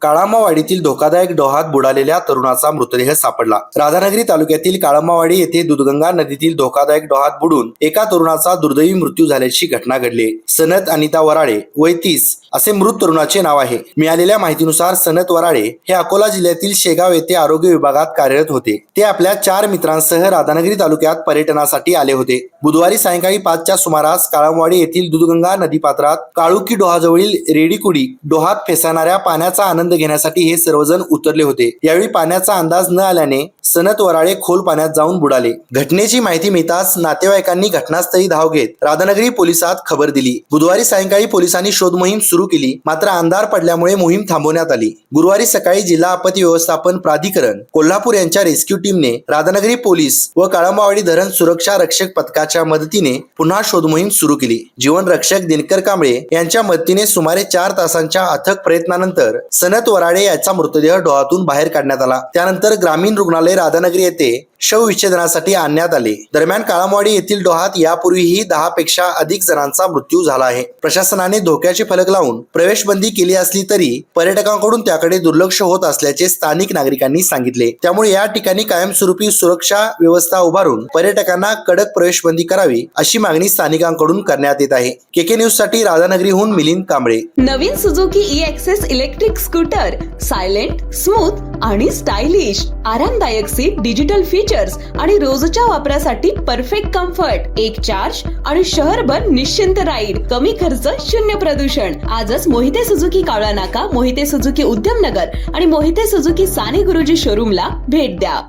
काळामावाडीतील धोकादायक डोहात बुडालेल्या तरुणाचा मृतदेह सापडला। राधानगरी तालुक्यातील काळामावाडी येथे दूधगंगा नदीतील धोकादायक डोहात बुडून एका तरुणाचा दुर्दैवी मृत्यू झाल्याची घटना घडली। सनत अनिता वराळे वय 30 असे मृत तरुणाचे नाव आहे। मिळालेल्या माहितीनुसार सनत वराळे हे अकोला जिल्ह्यातील शेगाव येथे आरोग्य विभागात कार्यरत होते। ते आपल्या 4 मित्रांसह राधानगरी तालुक्यात पर्यटनासाठी आले होते। बुधवारी सायंकाळी 5च्या सुमारास काळामावाडी येथील दूधगंगा नदीपात्रात काळुकी डोहाजवळील रेडीकुडी डोहात फेसाणाऱ्या पाण्याचा आनंद घेण्यासाठी हे सर्वजण उतरले होते। यावेळी पाण्याचा अंदाज न आल्याने सनत वराळे खोल पाण्यात जाऊन बुडाले। घटनेची माहिती मिळताच नातेवाईकांनी घटनास्थळी धाव घेत राधानगरी पोलिसात खबर दिली। बुधवारी सायंकाळी पोलिसांनी शोध मोहीम सुरू केली, मात्र अंधार पडल्यामुळे मोहीम थांबवण्यात आली। गुरुवारी सकाळी जिल्हा आपत्ती व्यवस्थापन प्राधिकरण कोल्हापूर यांच्या रेस्क्यू टीमने राधानगरी पोलीस व काळामावाडी धरण सुरक्षा रक्षक पथकाच्या मदतीने पुन्हा शोध मोहीम सुरू केली। जीवन रक्षक दिनकर कांबळे यांच्या मदतीने सुमारे 4 तासांच्या अथक प्रयत्नानंतर सनत वराळे याचा मृतदेह डोहातून बाहेर काढण्यात आला। त्यानंतर ग्रामीण रुग्णालय राधानगरी येथे शवविच्छेदनासाठी आणण्यात आले। दरम्यान काळामावाडी येथील डोहात यापूर्वीही 10 पेक्षा अधिक जणांचा मृत्यू झाला आहे। प्रशासनाने धोक्याचे फलक लावून प्रवेशबंदी केली असली तरी पर्यटकांकडून त्याकडे दुर्लक्ष होत असल्याचे स्थानिक नागरिकांनी सांगितले। त्यामुळे या ठिकाणी कायमस्वरूपी सुरक्षा व्यवस्था उभारून पर्यटकांना कडक प्रवेशबंदी करावी अशी मागणी स्थानिकांकडून करण्यात येत आहे। केके न्यूज साठी राधानगरीहून मिलिंद कांबळे। नवीन Suzuki e Access electric scooter silent, smooth आणि स्टायलिश, आरामदायक सीट, डिजिटल फीचर्स आणि रोजच्या वापरासाठी परफेक्ट कम्फर्ट, एक चार्ज आणि शहरभर निश्चिंत राईड, कमी खर्च, शून्य प्रदूषण। आजच मोहिते सुझुकी कावळा नाका, मोहिते सुझुकी उद्यमनगर आणि मोहिते सुझुकी साने गुरुजी शोरूमला भेट द्या।